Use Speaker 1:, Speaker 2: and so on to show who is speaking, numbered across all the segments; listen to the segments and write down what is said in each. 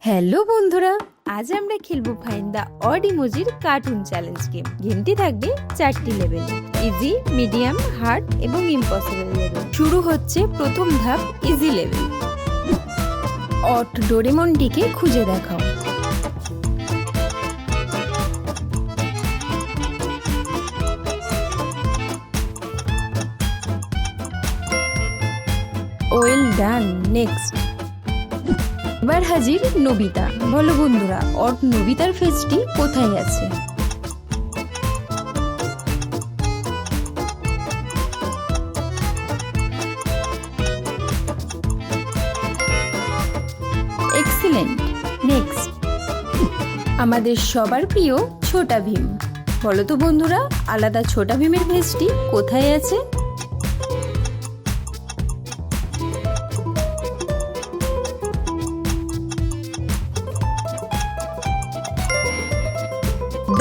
Speaker 1: Hello বন্ধুরা, আজ আমরা খেলবো ফাইন্ড দ্য অড ইমোজির কার্টুন চ্যালেঞ্জ গেম। গেমটি থাকবে 4টি লেভেল: ইজি, মিডিয়াম, হার্ড এবং ইম্পসিবল লেভেল। শুরু হচ্ছে প্রথম ধাপ, ইজি লেভেল। অট ডোরেমনটিকে খুঁজে দেখাও। Well done. নেক্সট। এবার হাজির নবিতা। বলো বন্ধুরা, অট নবিতার ফেসটি কোথায় আছে? এক্সিলেন্ট। নেক্সট। আমাদের সবার প্রিয় ছোটা ভীম। বলো তো বন্ধুরা, আলাদা ছোটা ভীমের ফেসটি কোথায় আছে?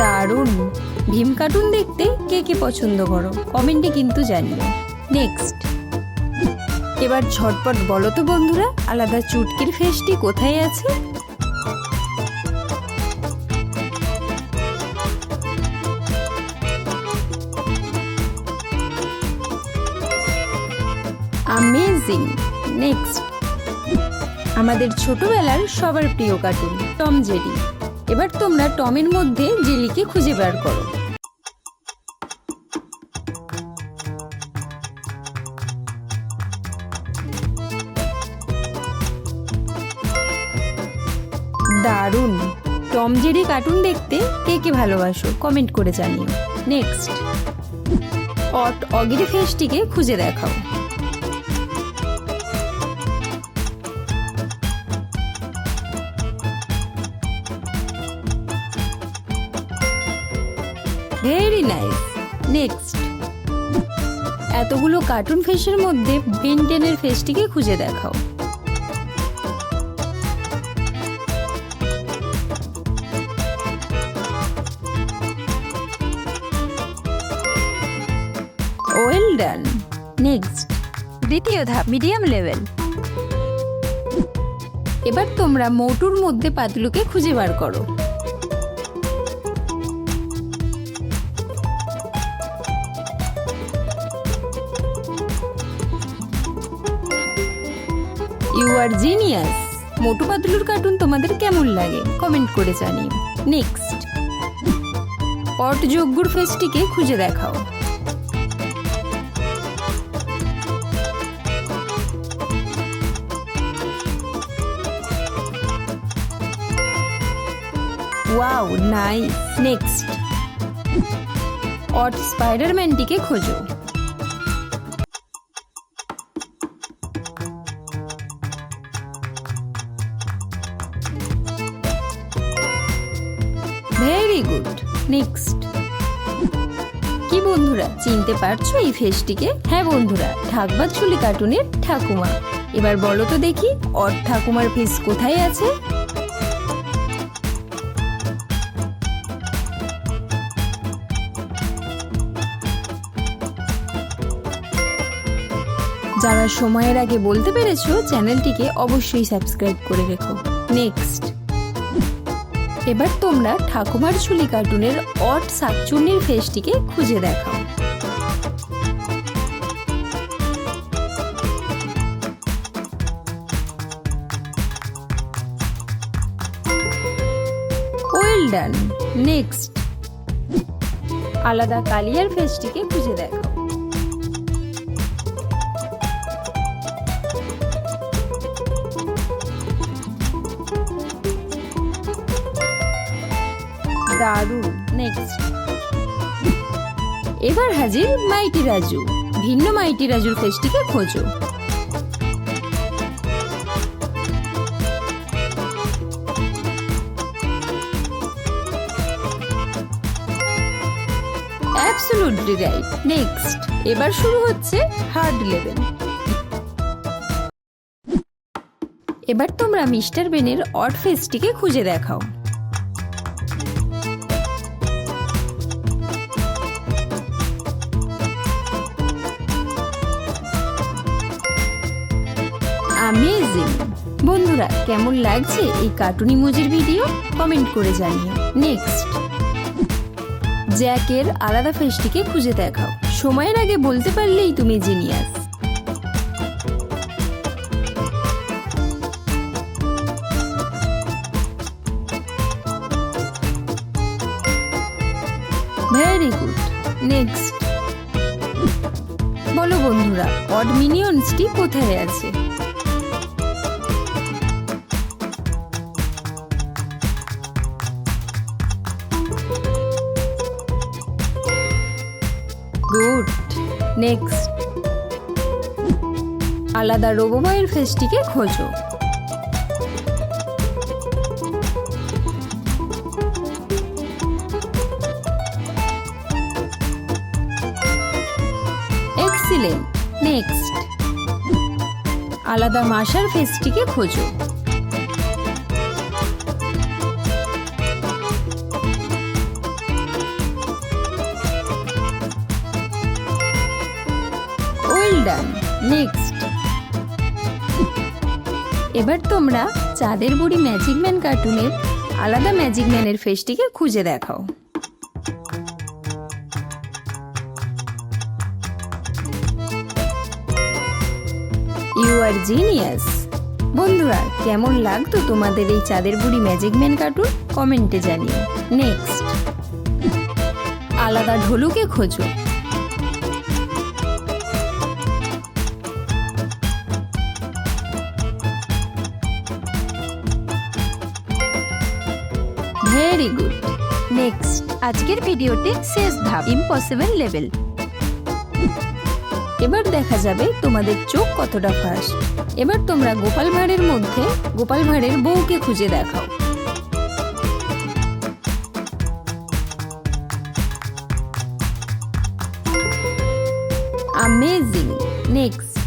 Speaker 1: দারুণ। ভীম কার্টুন দেখতে কে কে পছন্দ করো কমেন্টে কিন্তু জানিও। নেক্সট। এবার ঝটপট বলো তো বন্ধুরা, আলাদা চুটকির ফেসটি কোথায় আছে? অ্যামেজিং। নেক্সট। আমাদের ছোটবেলার সবার প্রিয় কার্টুন টম জেরি। এবার তোমরা টমের মধ্যে জেলিকে খুঁজে বের করো। দারুণ। টম জেরি কার্টুন দেখতে কে কে ভালোবাসো কমেন্ট করে জানিও। নেক্সট। অট অগির ফেসটিকে খুঁজে দেখাও। Very nice. নেক্সট। এতগুলো কার্টুন ফেসের মধ্যে বেন 10 ফেসটিকে খুঁজে দেখাও। Well done. নেক্সট। দ্বিতীয় ধাপ, মিডিয়াম লেভেল। এবার তোমরা মোটুর মধ্যে পাতলুকে খুঁজে বার করো। You are genius. মোটু পাতলুর কার্টুন তোমাদের কেমন লাগে কমেন্ট করে জানিও। নেক্সট। অট যজ্ঞুর ফেসটিকে খুঁজে দেখাও। Wow, nice. নেক্সট। অট স্পাইডারম্যানটিকে খোঁজো। Very good. নেক্সট। কি বন্ধুরা, চিনতে পারছো এই ফেসটিকে? হ্যাঁ বন্ধুরা, ঢাকবাজ চুলি কার্টুনের ঠাকুমা। এবার বলো তো দেখি, অট ঠাকুমার ফেস কোথায় আছে? যারা সময়ের আগে বলতে পেরেছো, চ্যানেলটিকে অবশ্যই সাবস্ক্রাইব করে রেখো। নেক্সট। এবার তোমরা ঠাকুমার চুলি কার্টুনের অট শাকচুন্নির ফেসটিকে খুঁজে দেখাও। Well done. নেক্সট। আলাদা কালিয়ার ফেসটিকে খুঁজে দেখাও। দারুণ। নেক্সট। এবার হাজির মাইটি রাজু। ভিন্ন মাইটি রাজুর ফেসটিকে খোঁজো। Absolutely right. নেক্সট। এবার শুরু হচ্ছে হার্ড লেভেল। এবার তোমরা মিস্টার বেনের অড ফেসটিকে খুঁজে দেখাও। অ্যামেজিং। বন্ধুরা, কেমন লাগছে এই কার্টুন ইমোজির ভিডিও? কমেন্ট করে জানিও। নেক্সট, জ্যাকের আলাদা ফেসটিকে খুঁজে দেখাও। সময়ের আগে বলতে পারলেই তুমি জিনিয়াস। Very good. নেক্সট, বলো বন্ধুরা, অড মিনিয়ন্সটি কোথায় আছে? গুড। নেক্সট, আলাদা রোবোবয়ের ফেসটিকে খোঁজো। এক্সিলেন্ট। নেক্সট, আলাদা মাশার ফেসটিকে খোঁজো। Well done. নেক্সট, এবার তোমরা চাঁদের বুড়ি ম্যাজিক ম্যান কার্টুনের আলাদা ম্যাজিক ম্যানের ফেসটিকে খুঁজে দেখাও। You are genius. বন্ধুরা, কেমন লাগতো তোমাদের এই চাঁদের বুড়ি ম্যাজিক ম্যান কার্টুন? কমেন্টে জানিও। নেক্সট, আলাদা ঢোলুকে খোঁজো। Very good. নেক্সট, আজকের ভিডিওতে শেষ ধাপ, ইম্পসিবল লেভেল। এবার দেখা যাবে তোমাদের চোখ কতটা ফাস্ট। এবার তোমরা গোপাল ভাঁড়ের মধ্যে গোপাল ভাঁড়ের বউকে খুঁজে দেখাও। অ্যামেজিং। নেক্সট,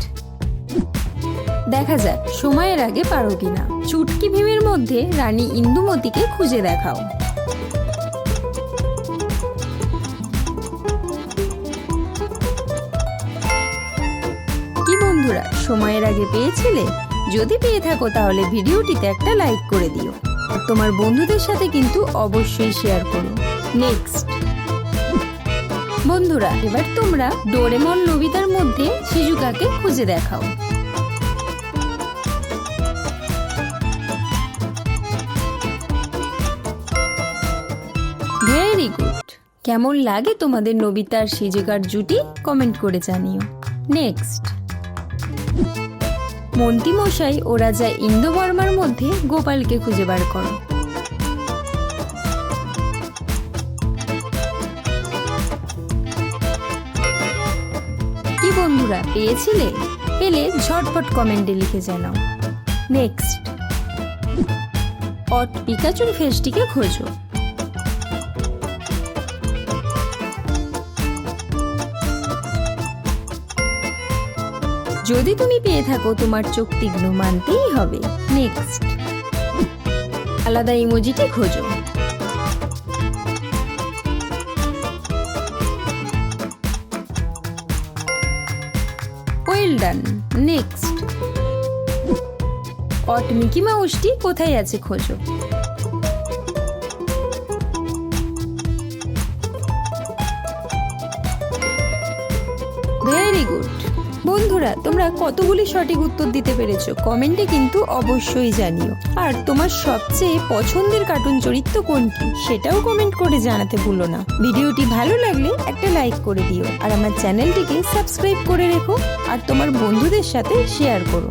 Speaker 1: দেখা যাক সময়ের আগে পারো কিনা। চুটকি ভীমের মধ্যে রানী ইন্দুমতিকে খুঁজে দেখাও। বন্ধুরা, সময়ের আগে পেয়েছিলে? যদি পেয়ে থাকো তাহলে ভিডিওটিতে একটা লাইক করে দিও আর তোমার বন্ধুদের সাথে কিন্তু অবশ্যই শেয়ার করো। নেক্সট, বন্ধুরা, এবার তোমরা ডোরেমন নোবিতার মধ্যে শিজুকাকে খুঁজে দেখাও। Very good. কেমন লাগে তোমাদের নোবিতা আর শিজুকার জুটি? কমেন্ট করে জানিও। নেক্সট, মন্ত্রী মশাই ও রাজা ইন্দুবর্মার মধ্যে গোপালকে খুঁজে বার করো। কি বন্ধুরা, পেয়েছিলে? পেলে ঝটপট কমেন্টে লিখে জানাও। নেক্সট, অট পিকাচুর ফেসটিকে খোঁজো। যদি তুমি পেয়ে থাকো তোমার চোখ তীক্ষ্ণ, মানতেই হবে। নেক্সট, আলাদা ইমোজিটি খোঁজো। Well done. নেক্সট, অট মিকি মাউসটি কোথায় আছে খোঁজো। Very good. বন্ধুরা, তোমরা কতগুলি সঠিক উত্তর দিতে পেরেছো কমেন্টে কিন্তু অবশ্যই জানিও। আর তোমার সবচেয়ে পছন্দের কার্টুন চরিত্র কোনটি সেটাও কমেন্ট করে জানাতে ভুলো না। ভিডিওটি ভালো লাগলে একটা লাইক করে দিও আর আমার চ্যানেলটিকে সাবস্ক্রাইব করে রেখো আর তোমার বন্ধুদের সাথে শেয়ার করো।